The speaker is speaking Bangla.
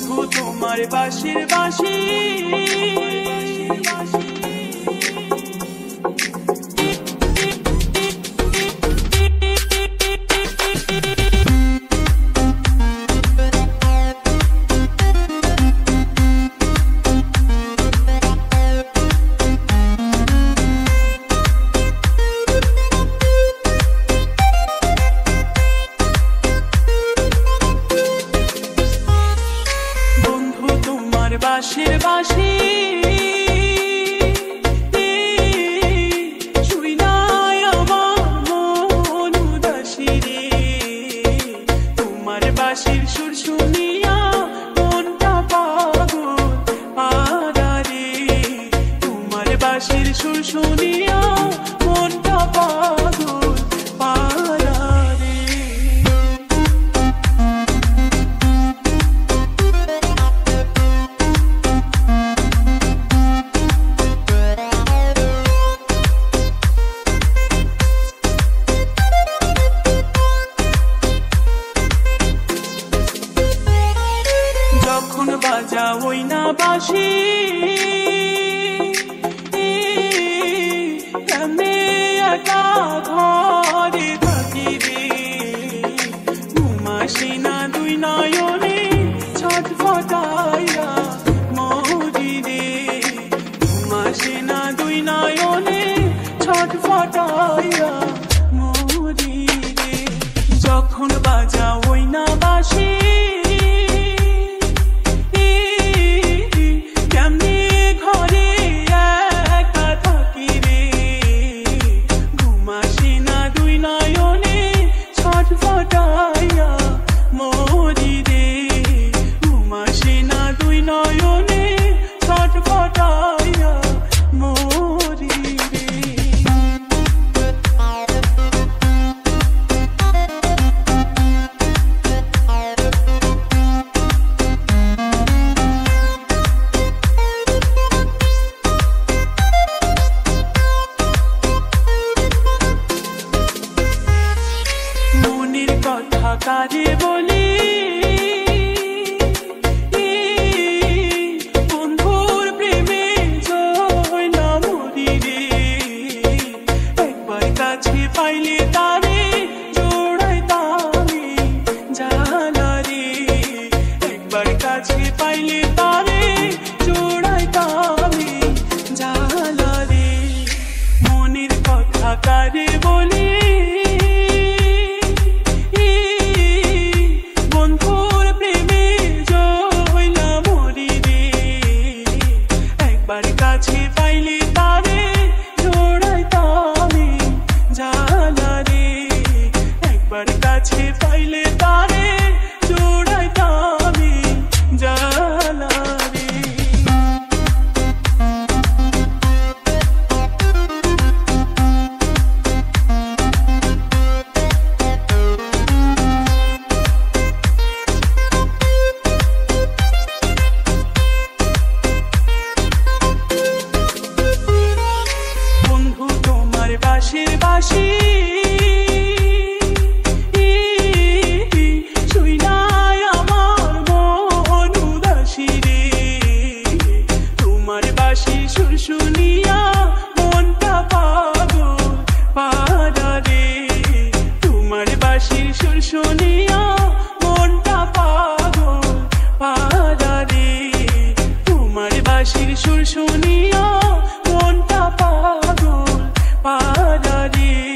বন্ধু তোমার বাঁশির বাঁশি বাঁশির বাঁশি শুই নাই আমার মন উদাসী রে তোমার বাঁশির সুর শুনিয়া মনটা পাগল আরে তোমার বাঁশির সুর শুনিয়া মনটা পাগল যখন বাজাওই না বাঁশি কেমনে একা ঘরে থাকি রে ঘুমাসি না দুই নয়নে ছটফটাইয়া মরি রে ঘুমাসি না দুই নয়নে ছটফটাইয়া মরি রে যখন বাজাওই না বাঁশি কারে বলি বন্ধুর প্রেমে জয়না মরি রে একবার কাছে পাইলে তারে জোড়াইতামি জানা রে একবার কাছে পাইলে তারে জোড়াইতামি জানা রে মনের কথা কারে বলি কাছে পাইলে তারে জোড়াইতামি জানা রে একবার কাছে পাইলে তারে জোড়াইতামি জানা রে বাঁশির বাঁশি শুই নাই আমার মন উদাসী রে তোমার বাঁশির সুর শুনিয়া মনটা পাগল পারা রে তোমার বাঁশির সুর শুনিয়া মনটা পাগল পারা রে তোমার বাঁশির সুর শুনিয়া মনটা পাগল পারা রে